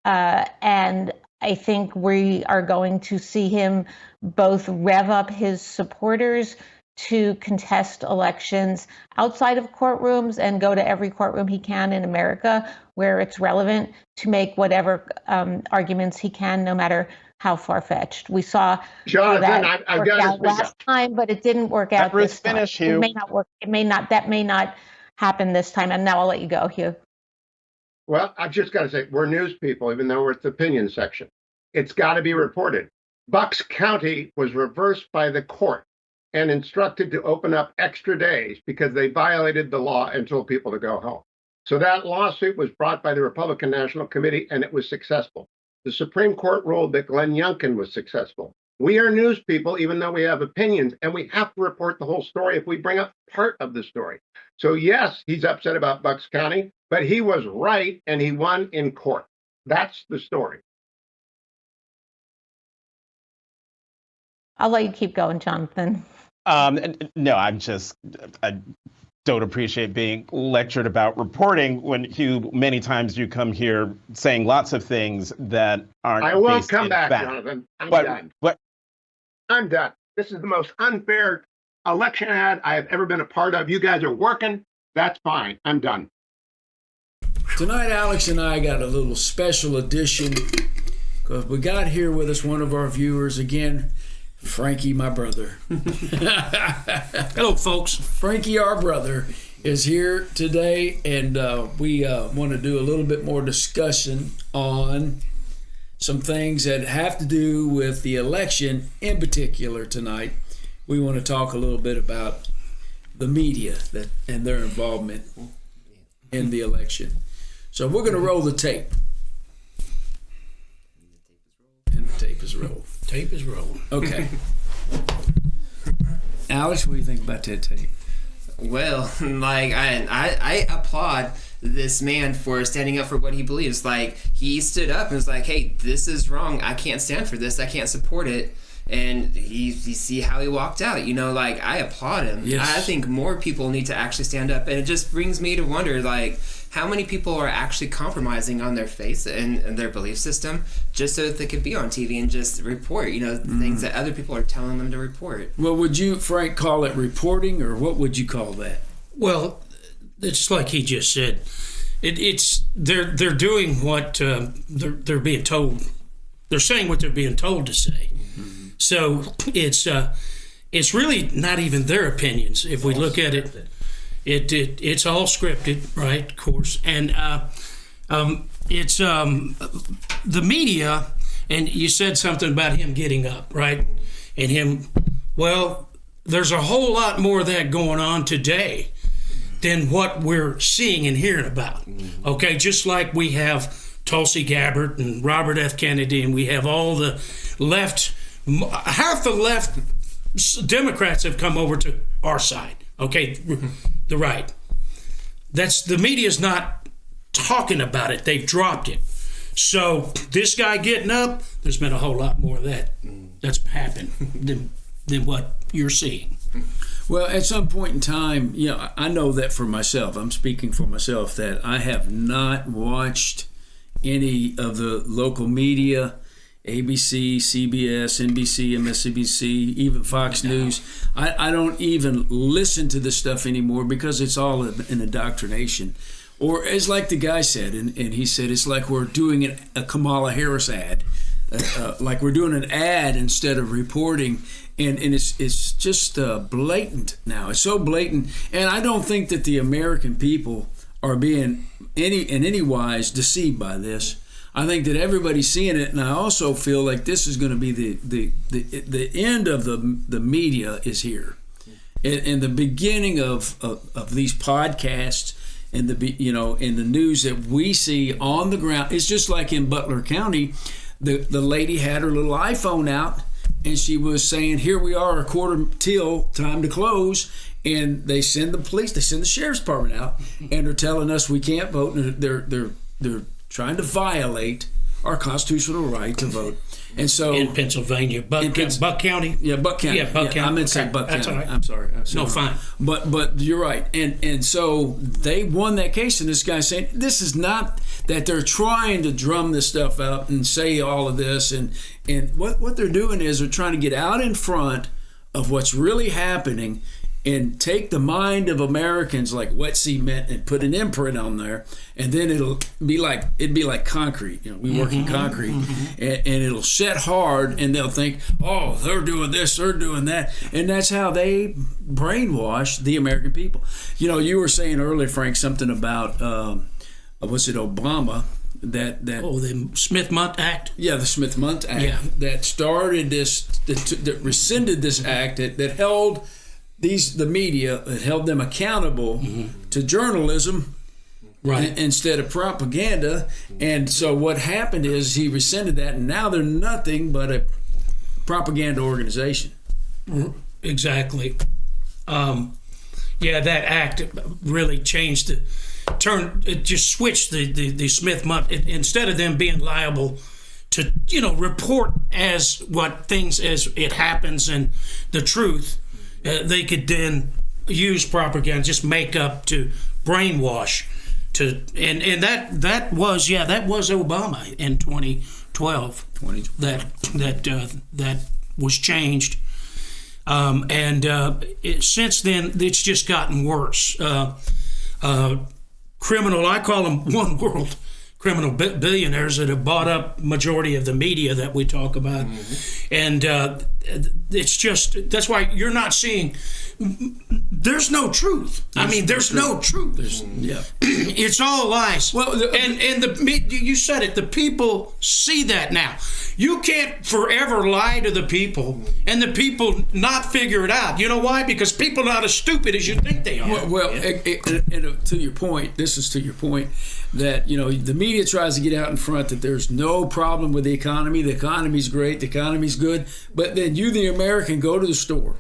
And I think we are going to see him both rev up his supporters to contest elections outside of courtrooms and go to every courtroom he can in America where it's relevant to make whatever arguments he can, no matter how far-fetched. We saw Jonathan, that I've work got out last time, but it didn't work out this time. It may not work. That may not happen this time. And now I'll let you go, Hugh. Well, I've just got to say, we're news people, even though we're at the opinion section. It's got to be reported. Bucks County was reversed by the court and instructed to open up extra days because they violated the law and told people to go home. So that lawsuit was brought by the Republican National Committee, and it was successful. The Supreme Court ruled that Glenn Youngkin was successful. We are news people, even though we have opinions, and we have to report the whole story if we bring up part of the story. So yes, he's upset about Bucks County, but he was right, and he won in court. That's the story. I'll let you keep going, Jonathan. No, I don't appreciate being lectured about reporting when many times you come here saying lots of things that aren't. I won't come back, Jonathan. I'm done. But I'm done. This is the most unfair election ad I have ever been a part of. You guys are working. That's fine. I'm done. Tonight, Alex and I got a little special edition because we got here with us one of our viewers again, Frankie, my brother. Hello, folks. Frankie, our brother, is here today, and we want to do a little bit more discussion on some things that have to do with the election in particular tonight. We want to talk a little bit about the media and their involvement in the election. So we're going to roll the tape. And the tape is rolled. Tape is rolling. Okay. Alex, what do you think about that tape? Well, like I applaud this man for standing up for what he believes. Like, he stood up and was like, hey, this is wrong. I can't stand for this. I can't support it. And you see how he walked out. You know, like, I applaud him. Yes. I think more people need to actually stand up. And it just brings me to wonder, like, how many people are actually compromising on their faith and their belief system just so that they could be on TV and just report, you know, things that other people are telling them to report. Well, would you, Frank, call it reporting, or what would you call that? Well, it's like he just said. They're doing what they're being told. They're saying what they're being told to say. Mm-hmm. So it's really not even their opinions. If we look at it, it's all scripted, right? Of course, and it's the media. And you said something about him getting up, right? And him. Well, there's a whole lot more of that going on today than what we're seeing and hearing about. Okay, just like we have Tulsi Gabbard and Robert F. Kennedy, and we have all the left, half the left Democrats have come over to our side, okay, the right. The media's not talking about it. They've dropped it. So this guy getting up, there's been a whole lot more of that that's happened than what you're seeing. Well, at some point in time, you know, I know that for myself. I'm speaking for myself that I have not watched any of the local media, ABC, CBS, NBC, MSNBC, even Fox News. I don't even listen to this stuff anymore because it's all an indoctrination. Or it's like the guy said, and he said it's like we're doing a Kamala Harris ad. Like we're doing an ad instead of reporting, and it's just blatant now. It's so blatant, and I don't think that the American people are being in any wise deceived by this. I think that everybody's seeing it, and I also feel like this is going to be the end of the media is here, and the beginning of these podcasts. And in the news that we see on the ground, it's just like in Butler County, the lady had her little iPhone out, and she was saying, "Here we are, a quarter till, time to close." And they send the police, they send the sheriff's department out, and they're telling us we can't vote. And they're trying to violate our constitutional right to vote. And so in Pennsylvania, Buck County. Yeah, Buck County. Yeah, Buck County. I meant to say Buck That's County. all right. I'm sorry. No, fine. But you're right. And so they won that case, and this guy's saying this is not that they're trying to drum this stuff up and say all of this, and what they're doing is they're trying to get out in front of what's really happening and take the mind of Americans like wet cement and put an imprint on there, and then it'd be like concrete. We work in concrete, and it'll set hard, and they'll think, oh, they're doing this, they're doing that, and that's how they brainwash the American people. You were saying earlier, Frank, something about was it Obama? That the Smith-Mundt Act. Yeah, the Smith-Mundt Act. Yeah. That started this, that rescinded this act that held the media, that held them accountable to journalism, right, instead of propaganda. And so what happened is he rescinded that, and now they're nothing but a propaganda organization. Exactly. That act really changed it just switched the Smith-Mundt. Instead of them being liable to report as it happens and the truth, they could then use propaganda, just make up to brainwash, and that was Obama in 2012. That was changed, since then it's just gotten worse. I call them one world criminal billionaires that have bought up majority of the media that we talk about. And it's just, that's why you're not seeing, there's no truth. There's no truth. It's all lies. Well, you said it, the people see that now. You can't forever lie to the people and the people not figure it out. You know why? Because people are not as stupid as you think they are. To your point, this is to your point, that the media tries to get out in front that there's no problem with the economy. The economy's great. The economy's good. But then you, the American, go to the store.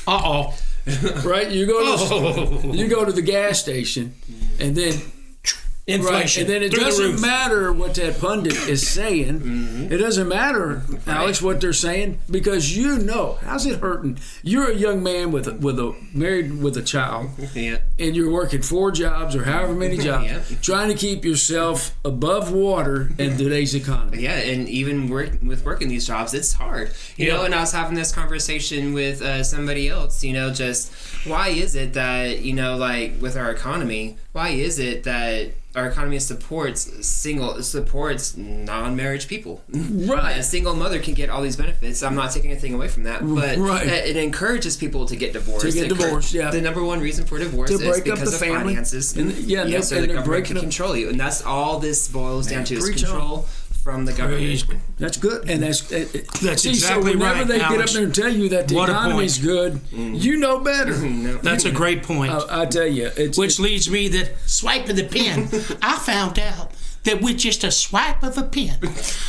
Right? You go to the gas station, and then inflation. Right. And then it doesn't matter what that pundit is saying. It doesn't matter, Alex, what they're saying, because how's it hurting? You're a young man married with a child, and you're working 4 jobs or however many jobs, trying to keep yourself above water in today's economy. Yeah, and even with working these jobs, it's hard. You know, and I was having this conversation with somebody else, just why is it that, with our economy, why is it that our economy supports non-marriage people? Right. A single mother can get all these benefits. I'm not taking anything away from that, but it encourages people to get divorced. The number one reason for divorce is because of finances. So the government can control you, and that's all this boils down to, is control from the government. That's good, and that's exactly so whenever right, they Alex. get up there and tell you that the economy's good, you know better. That's a great point. I tell you, which leads me that swipe of the pen. I found out that with just a swipe of a pen,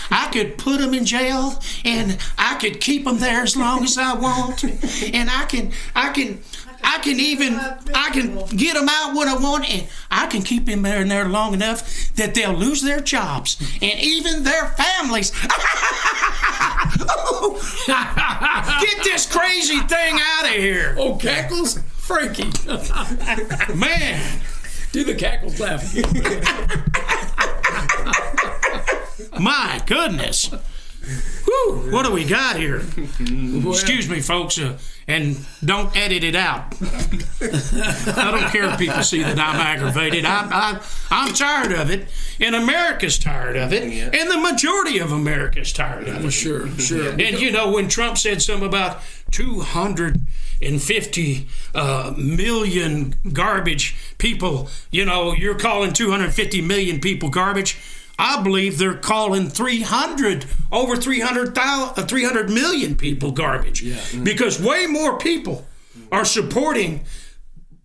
I could put them in jail, and I could keep them there as long as I want, and I can get them out when I want, and I can keep them there long enough that they'll lose their jobs and even their families. Get this crazy thing out of here. Oh, cackles, Frankie. Man, do the cackles laugh. My goodness. Whew, what do we got here? Excuse me, folks, and don't edit it out. I don't care if people see that I'm aggravated. I'm tired of it, and America's tired of it, and the majority of America's tired of it. Sure. And when Trump said something about 250 million garbage people, you're calling 250 million people garbage. I believe they're calling 300 million people garbage, because way more people are supporting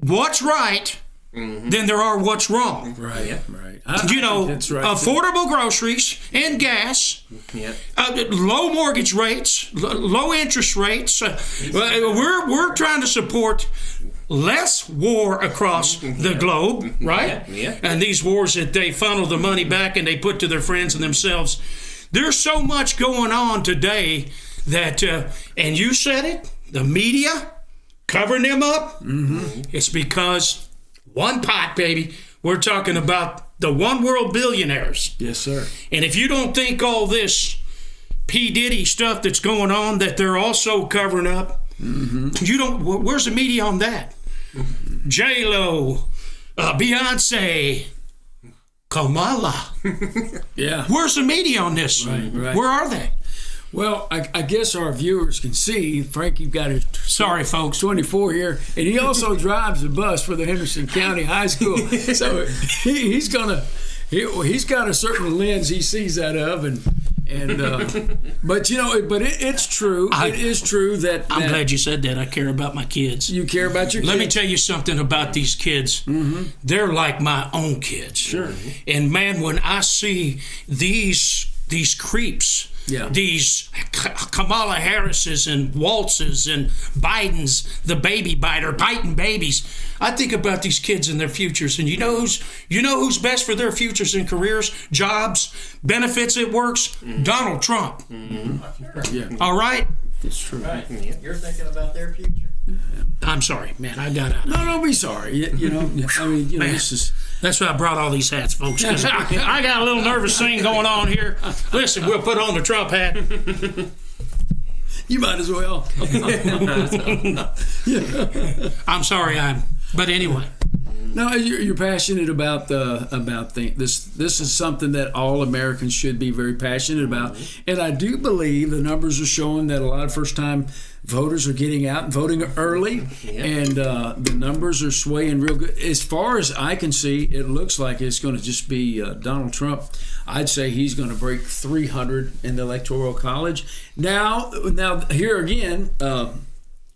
what's right than there are what's wrong. Right. That's right. Affordable groceries and gas, low mortgage rates, low interest rates. We're trying to support less war across the globe, right? And these wars that they funnel the money back and they put to their friends and themselves. There's so much going on today that, and you said it, the media covering them up. It's because one pot, baby. We're talking about the one world billionaires. Yes, sir. And if you don't think all this P. Diddy stuff that's going on that they're also covering up, you don't. Where's the media on that? J-Lo, Beyonce, Kamala. Yeah. Where's the media on this? Right. Where are they? Well, I guess our viewers can see Frankie got his Sorry, folks. 24 here, and he also drives a bus for the Henderson County High School. So he's got a certain lens he sees that of, but it's true. It is true that I'm glad you said that. I care about my kids. You care about your kids. Let me tell you something about these kids. They're like my own kids. Sure. And man, when I see these creeps, these Kamala Harrises and Waltzes and Bidens, the baby biter, biting babies, I think about these kids and their futures. And you know who's best for their futures and careers, jobs, benefits, it works? Donald Trump. Yeah. All right? It's true. Right. You're thinking about their future. I'm sorry, man. I got to. No, don't be sorry. That's why I brought all these hats, folks, because I got a little nervous thing going on here. Listen, we'll put on the Trump hat. You might as well. I'm sorry, but anyway. No, you're passionate about this. This is something that all Americans should be very passionate about, and I do believe the numbers are showing that a lot of first-time voters are getting out and voting early, and the numbers are swaying real good. As far as I can see, it looks like it's going to just be Donald Trump. I'd say he's going to break 300 in the Electoral College. Now here again.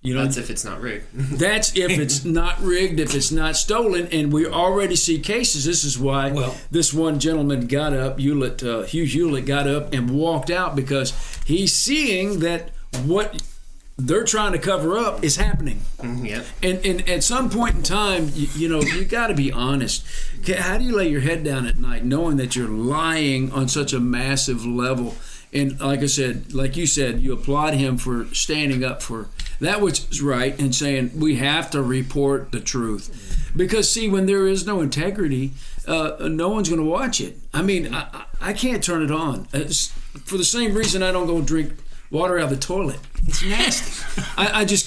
That's if it's not rigged. That's if it's not rigged, if it's not stolen, and we already see cases. This is why this one gentleman got up, Hughes Hewlett got up and walked out, because he's seeing that what they're trying to cover up is happening. Yep. And at some point in time, you got to be honest. How do you lay your head down at night knowing that you're lying on such a massive level? And like I said, like you said, you applaud him for standing up for that which is right and saying we have to report the truth. Because, see, when there is no integrity, no one's going to watch it. I mean, I can't turn it on. It's for the same reason I don't go drink water out of the toilet. It's nasty. I just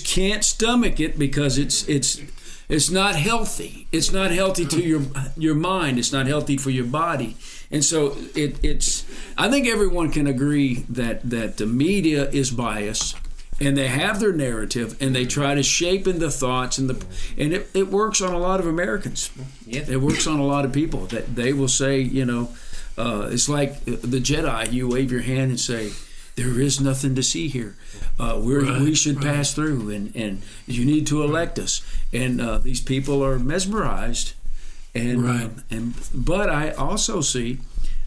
can't stomach it, because it's not healthy. It's not healthy to your mind. It's not healthy for your body. And so it's. I think everyone can agree that the media is biased, and they have their narrative, and they try to shape in the thoughts, and it works on a lot of Americans. Yeah. It works on a lot of people that they will say, it's like the Jedi. You wave your hand and say, there is nothing to see here. We should pass through, and you need to elect us. And these people are mesmerized. But I also see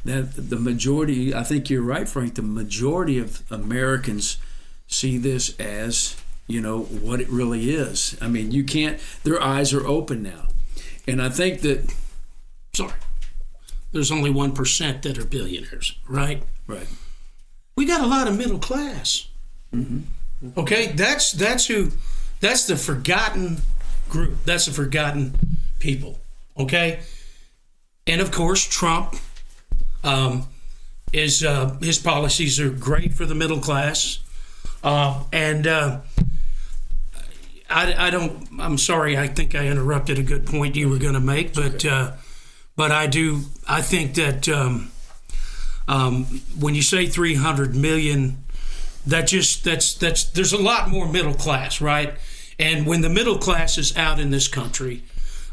that the majority, I think you're right, Frank, the majority of Americans see this as, what it really is. I mean, you can't, their eyes are open now. And I think that, there's only 1% that are billionaires, right? Right. We got a lot of middle class. Mm-hmm. Okay, that's the forgotten group. That's the forgotten people. Okay, and of course Trump his policies are great for the middle class, and I'm sorry, I think I interrupted a good point you were going to make, but I think that when you say 300 million, that's there's a lot more middle class, right? And when the middle class is out in this country,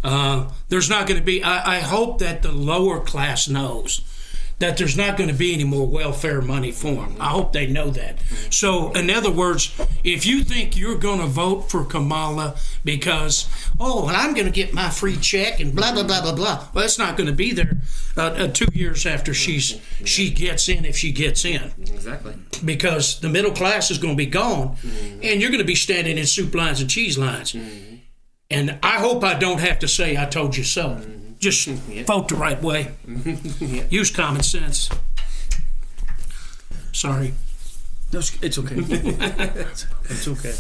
there's not going to be, I hope that the lower class knows that there's not going to be any more welfare money for them. I hope they know that. So, in other words, if you think you're going to vote for Kamala because, I'm going to get my free check and blah, blah, blah, blah, blah. Well, it's not going to be there 2 years after she gets in, if she gets in. Exactly. Because the middle class is going to be gone, and you're going to be standing in soup lines and cheese lines. And I hope I don't have to say I told you so. Just vote the right way. Use common sense. Sorry. No, it's okay. It's okay.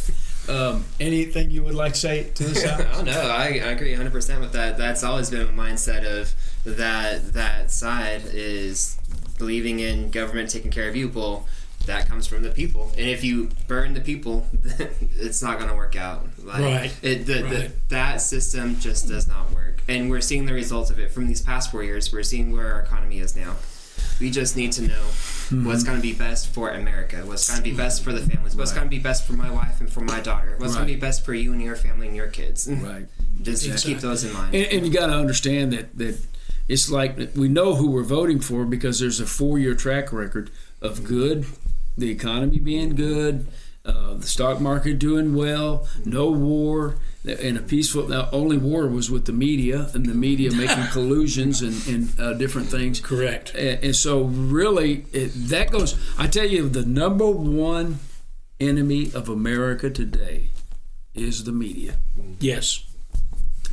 Anything you would like to say to this? Oh no, I agree 100% with that. That's always been a mindset of that side is believing in government taking care of you. Well, that comes from the people, and if you burn the people, it's not going to work out. Right. That system just does not work, and we're seeing the results of it from these past 4 years. We're seeing where our economy is now. We just need to know what's going to be best for America, what's going to be best for the families, what's going to be best for my wife and for my daughter, what's going to be best for you and your family and your kids. Right. Just keep those in mind. And you got to understand that it's like we know who we're voting for because there's a 4-year track record of good, the economy being good, the stock market doing well, no war, and a peaceful. Now, only war was with the media, and the media making collusions and different things. Correct. And so, really, that goes. I tell you, the number one enemy of America today is the media. Yes.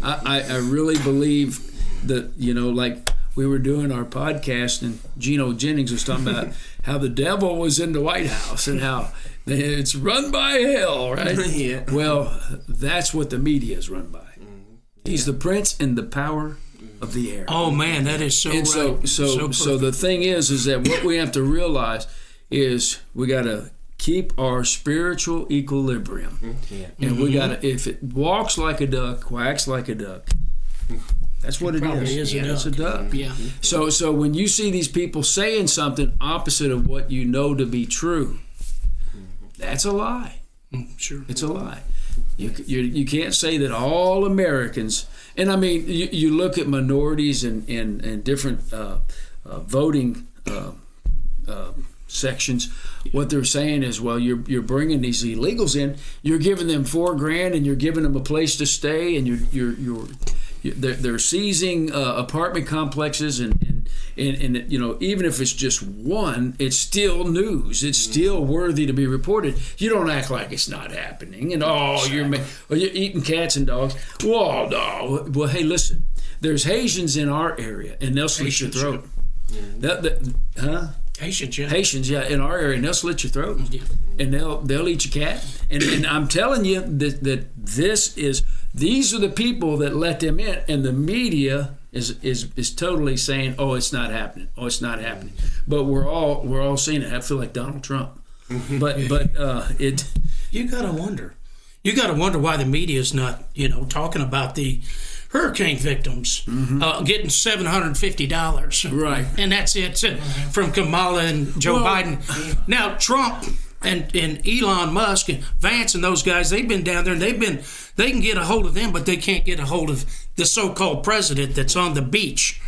I really believe that, like we were doing our podcast and Gino Jennings was talking about how the devil was in the White House and how it's run by hell, right? Yeah. Well, that's what the media is run by. He's the prince and the power of the air. Oh man, that is so And right. so the thing is that what we have to realize is we got to keep our spiritual equilibrium. And we got to, if it walks like a duck, quacks like a duck, that's what it probably is a It's a duck. Yeah. So when you see these people saying something opposite of what you know to be true, that's a lie. Sure. It's a lie. You can't say that all Americans, and I mean, you look at minorities and different voting sections. What they're saying is, well, you're bringing these illegals in, you're giving them $4,000, and you're giving them a place to stay, and they're seizing apartment complexes and even if it's just one, it's still news. It's still worthy to be reported. You don't act like it's not happening. And you're eating cats and dogs. Whoa, no. Well, hey, listen. There's Haitians in our area, and they'll slit your throat. Haitians, yeah, in our area, and they'll slit your throat, and they'll eat your cat. And I'm telling you that these are the people that let them in, and the media is totally saying, oh, it's not happening. Oh, it's not happening. But we're all seeing it. I feel like Donald Trump. But You gotta wonder. You gotta wonder why the media is not, talking about the hurricane victims getting $750. Right. And that's it from Kamala and Joe Biden. Now Trump and Elon Musk and Vance and those guys, they've been down there and they can get a hold of them, but they can't get a hold of the so-called president that's on the beach.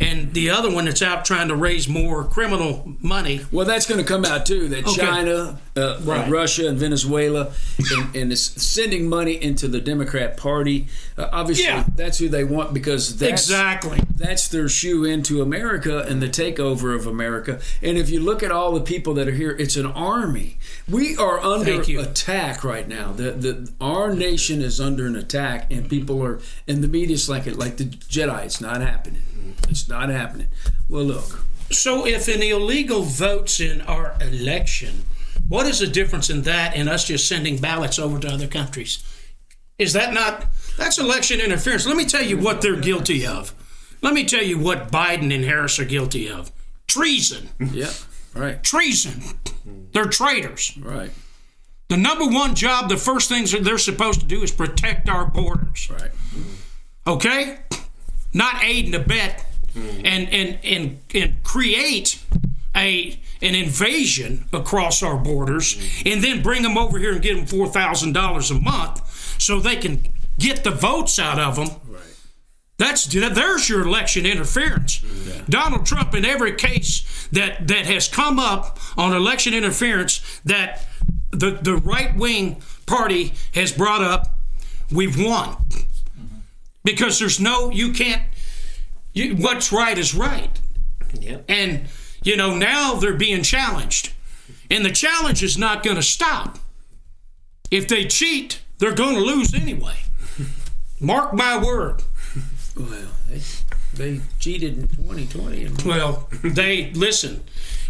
And the other one that's out trying to raise more criminal money. Well, that's going to come out too. That China, Russia, and Venezuela, and is sending money into the Democrat Party. Obviously, that's who they want because that's their shoe into America and the takeover of America. And if you look at all the people that are here, it's an army. We are under attack right now. Our nation is under an attack, and people are, and the media's like the Jedi. It's not happening. It's not happening. Well, look. So if an illegal votes in our election, what is the difference in that and us just sending ballots over to other countries? Is that not, that's election interference. Let me tell you what they're guilty of. Let me tell you what Biden and Harris are guilty of. Treason. Yeah, right. Treason. They're traitors. Right. The number one job, the first things that they're supposed to do is protect our borders. Right. Okay? Not aid and abet and create an invasion across our borders and then bring them over here and get them $4,000 a month so they can get the votes out of them. Right. There's your election interference. Yeah. Donald Trump, in every case that has come up on election interference that the right-wing party has brought up, we've won. Because what's right is right. Yep. And, now they're being challenged. And the challenge is not going to stop. If they cheat, they're going to lose anyway. Mark my word. Well, they cheated in 2020. Well, listen,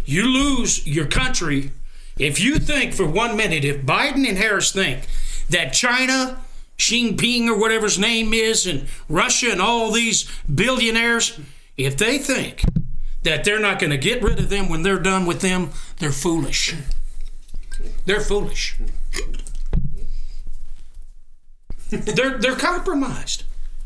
you lose your country if you think for 1 minute, if Biden and Harris think that China, Xi Jinping or whatever his name is, and Russia and all these billionaires, if they think that they're not going to get rid of them when they're done with them, they're foolish. They're foolish. They're compromised.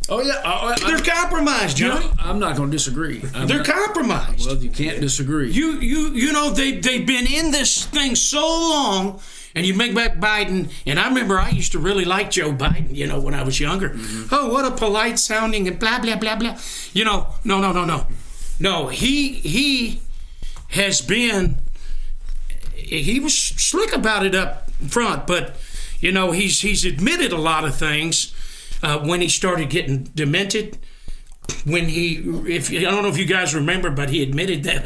Oh yeah, They're compromised, Johnny. I'm not going to disagree. They're compromised. Well, you can't disagree. You know they've been in this thing so long, and you make back Biden. And I remember I used to really like Joe Biden. You know, when I was younger. Mm-hmm. Oh, what a polite sounding and blah blah blah blah. You know, no. He has been. He was slick about it up front, but you know he's admitted a lot of things when he started getting demented. When I don't know if you guys remember, but he admitted that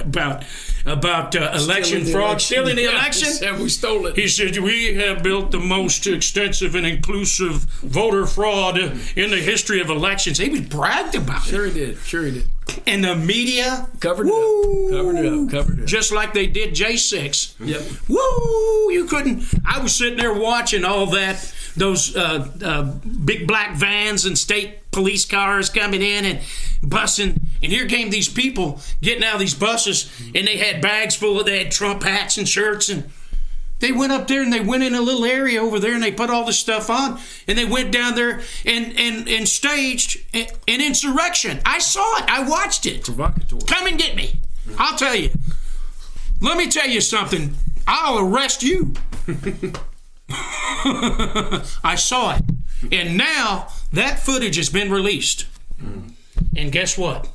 about election fraud, stealing the election. And we stole it. He said, we have built the most extensive and inclusive voter fraud in the history of elections. He was bragged about it. Sure he did. And the media Covered it up. just like they did J6. Yep. Woo! You couldn't. I was sitting there watching all that, those big black vans and state police cars coming in and bussing. And here came these people getting out of these buses, and they had bags full of, they had Trump hats and shirts, and they went up there and they went in a little area over there and they put all this stuff on, and they went down there and staged an insurrection. I saw it. I watched it. Provocateur. Come and get me. I'll tell you. Let me tell you something. I'll arrest you. I saw it. And now that footage has been released. And guess what?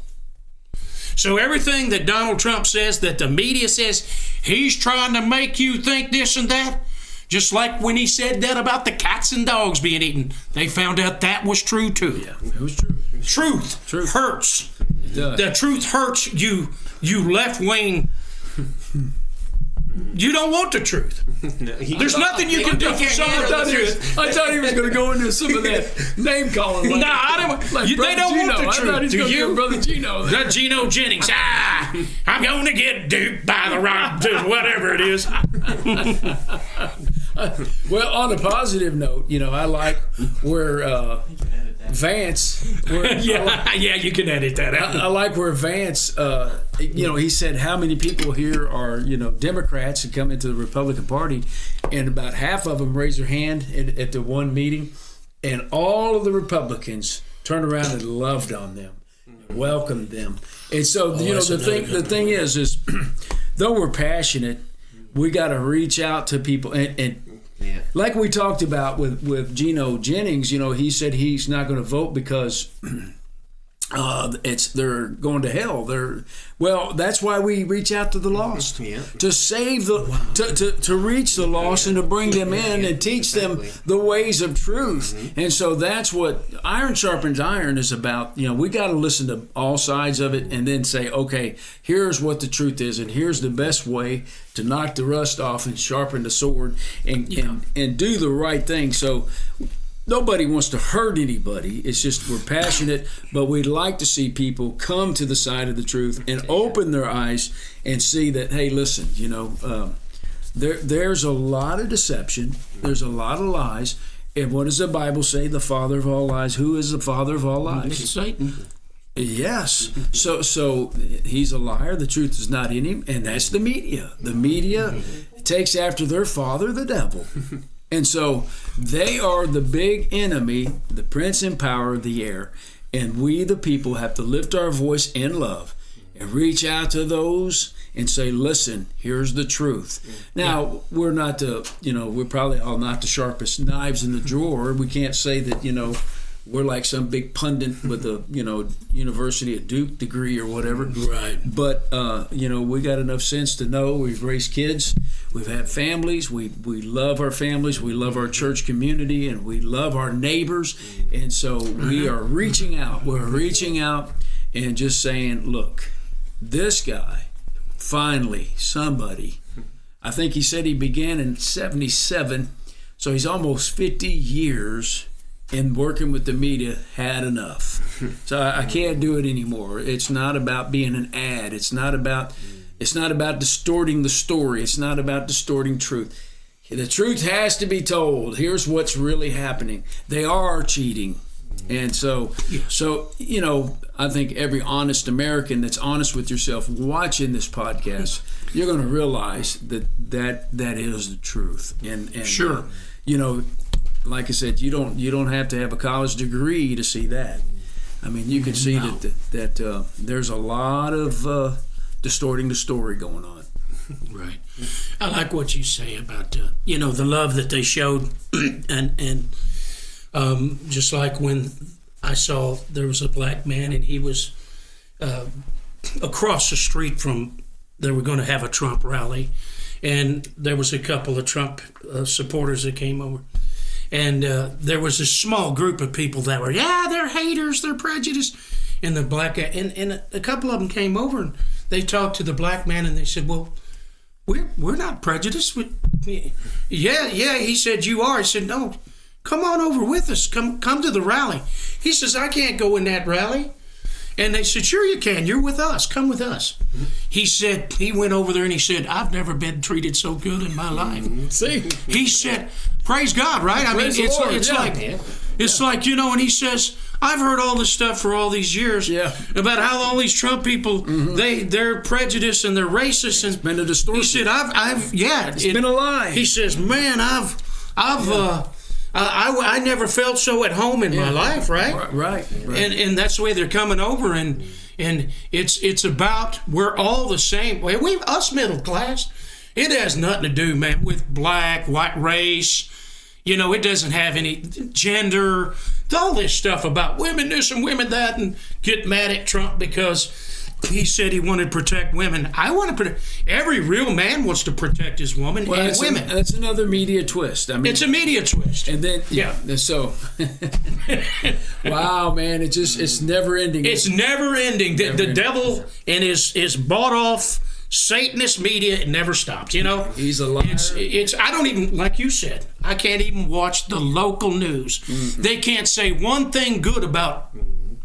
So everything that Donald Trump says, that the media says, he's trying to make you think this and that, just like when he said that about the cats and dogs being eaten, they found out that was true too. Yeah, it was true. Truth hurts. It does. The truth hurts you left wing. You don't want the truth. There's nothing you can do for someone to truth. I thought he was going to go into some of that name calling. No, I don't. Like They don't Gino. want the I thought truth. he's Do gonna you? go Brother Gino. The Gino Jennings. I'm going to get duped by the rock, whatever it is. Well, on a positive note, you know, I like where Vance. Yeah, you can edit that out. I like where Vance, you know, he said how many people here are, you know, Democrats and come into the Republican Party, and about half of them raise their hand at the one meeting, and all of the Republicans turned around and loved on them, welcomed them, and so you know the thing is though we're passionate, we got to reach out to people and like we talked about with Gino Jennings, you know, he said he's not going to vote because they're going to hell. Well, that's why we reach out to the lost, to save to reach the lost and to bring them in and teach them the ways of truth. And so that's what Iron Sharpens Iron is about. You know, we got to listen to all sides of it and then say, okay, here's what the truth is, and here's the best way to knock the rust off and sharpen the sword and do the right thing. So nobody wants to hurt anybody. It's just we're passionate, but we'd like to see people come to the side of the truth and open their eyes and see that, hey, listen, you know, there's a lot of deception. There's a lot of lies. And what does the Bible say? The father of all lies. Who is the father of all lies? It's Satan. Yes. So he's a liar. The truth is not in him. And that's the media. The media takes after their father, the devil. And so they are the big enemy, the prince and power of the air. And we, the people, have to lift our voice in love and reach out to those and say, listen, here's the truth. Now, we're probably all not the sharpest knives in the drawer. We can't say that, you know, we're like some big pundit with a, you know, University of Duke degree or whatever. Right. But, you know, we got enough sense to know we've raised kids. We've had families. We love our families. We love our church community, and we love our neighbors. And so we are reaching out. We're reaching out and just saying, look, this guy, finally, somebody, I think he said he began in 77, so he's almost 50 years in working with the media, had enough. So I can't do it anymore. It's not about being an ad. It's not about distorting the story. It's not about distorting truth. The truth has to be told. Here's what's really happening. They are cheating. And so I think every honest American that's honest with yourself watching this podcast, you're going to realize that is the truth. And Sure. Like I said, you don't have to have a college degree to see that. I mean, you can see that there's a lot of distorting the story going on. Right. I like what you say about the love that they showed, and just like when I saw there was a black man and he was across the street from, they were going to have a Trump rally, and there was a couple of Trump supporters that came over, and there was a small group of people that were, they're haters, they're prejudiced, and the black guy, and a couple of them came over and they talked to the black man and they said, well, we're not prejudiced. Yeah, he said, you are. He said, no, come on over with us. Come to the rally. He says, I can't go in that rally. And they said, sure you can. You're with us. Come with us. He said, he went over there and he said, I've never been treated so good in my life. See? He said, praise God, right? I mean, it's like, and he says, I've heard all this stuff for all these years about how all these Trump people, they're prejudiced and they're racist. And been a distortion. He said, it's been a lie. He says, man, I never felt so at home in my life, right? Right. And that's the way they're coming over, and it's about, we're all the same. Us middle class, it has nothing to do, man, with black, white race. It doesn't have any gender, all this stuff about women this and women that, and get mad at Trump because he said he wanted to protect women. I want to protect. Every real man wants to protect his woman and women. That's another media twist. I mean, it's a media twist. And then so, wow, man, it's never ending. It's never ending. The devil and his bought off Satanist media, it never stops. He's a liar. It's I don't even, like you said, I can't even watch the local news. Mm-hmm. They can't say one thing good about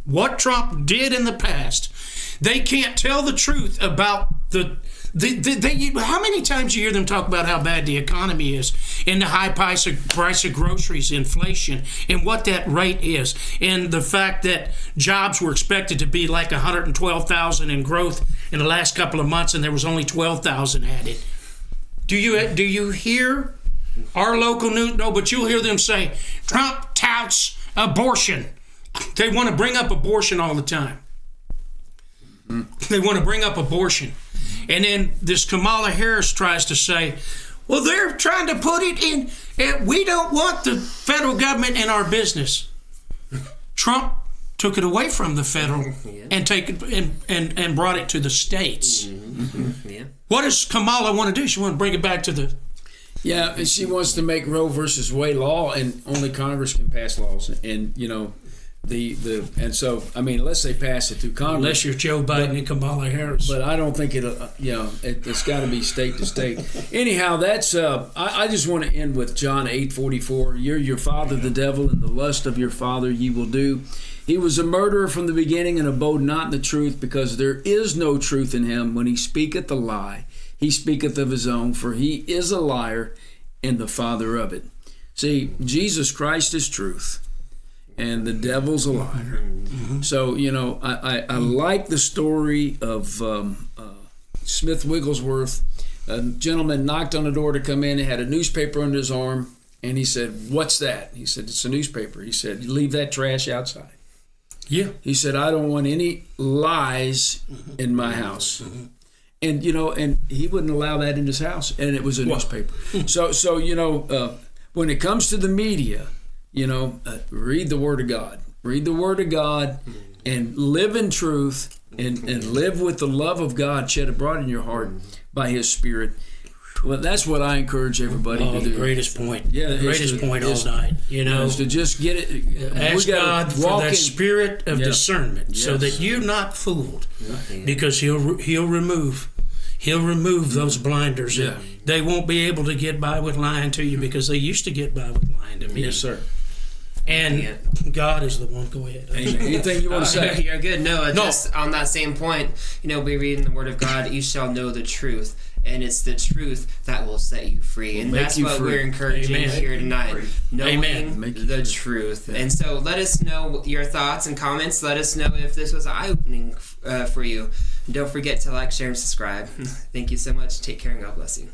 what Trump did in the past. They can't tell the truth about how many times you hear them talk about how bad the economy is, and the high price of groceries, inflation, and what that rate is, and the fact that jobs were expected to be like 112,000 in growth in the last couple of months, and there was only 12,000 added. Do you hear our local news? No, but you'll hear them say Trump touts abortion. They want to bring up abortion all the time. They want to bring up abortion. And then this Kamala Harris tries to say, well, they're trying to put it in, and we don't want the federal government in our business. Trump took it away from the federal and brought it to the states. Mm-hmm. Yeah. What does Kamala want to do? She want to bring it back to the... Yeah, and she wants to make Roe versus Wade law, and only Congress can pass laws. And, and so, I mean, unless they pass it through Congress. Unless you're Joe Biden and Kamala Harris. But I don't think it's got to be state to state. Anyhow, that's, I just want to end with John 8:44. You're your father, the devil, and the lust of your father ye will do. He was a murderer from the beginning and abode not in the truth, because there is no truth in him. When he speaketh a lie, he speaketh of his own, for he is a liar and the father of it. See, Jesus Christ is truth, and the devil's a liar. Mm-hmm. So, I like the story of Smith Wigglesworth. A gentleman knocked on the door to come in. He had a newspaper under his arm, and he said, "What's that?" He said, "It's a newspaper." He said, "Leave that trash outside." Yeah. He said, "I don't want any lies in my house." Mm-hmm. And, and he wouldn't allow that in his house, and it was a newspaper. So when it comes to the media, read the Word of God. Read the Word of God and live in truth and live with the love of God shed abroad in your heart by His Spirit. Well, that's what I encourage everybody to do. The greatest point. Yeah, the greatest point all night. Is to just get it. Ask God for that spirit of discernment, so that you're not fooled, because He'll remove those blinders. Yeah. They won't be able to get by with lying to you, because they used to get by with lying to me. Yes, sir. And God is the one. Go ahead. Anything you want to say? You're good. No, just on that same point, we read in the Word of God, you shall know the truth, and it's the truth that will set you free. And Make that's you what free. we're encouraging Amen. here tonight. Knowing Amen. Make you the free. truth. And so let us know your thoughts and comments. Let us know if this was eye-opening for you. And don't forget to like, share, and subscribe. Thank you so much. Take care and God bless you.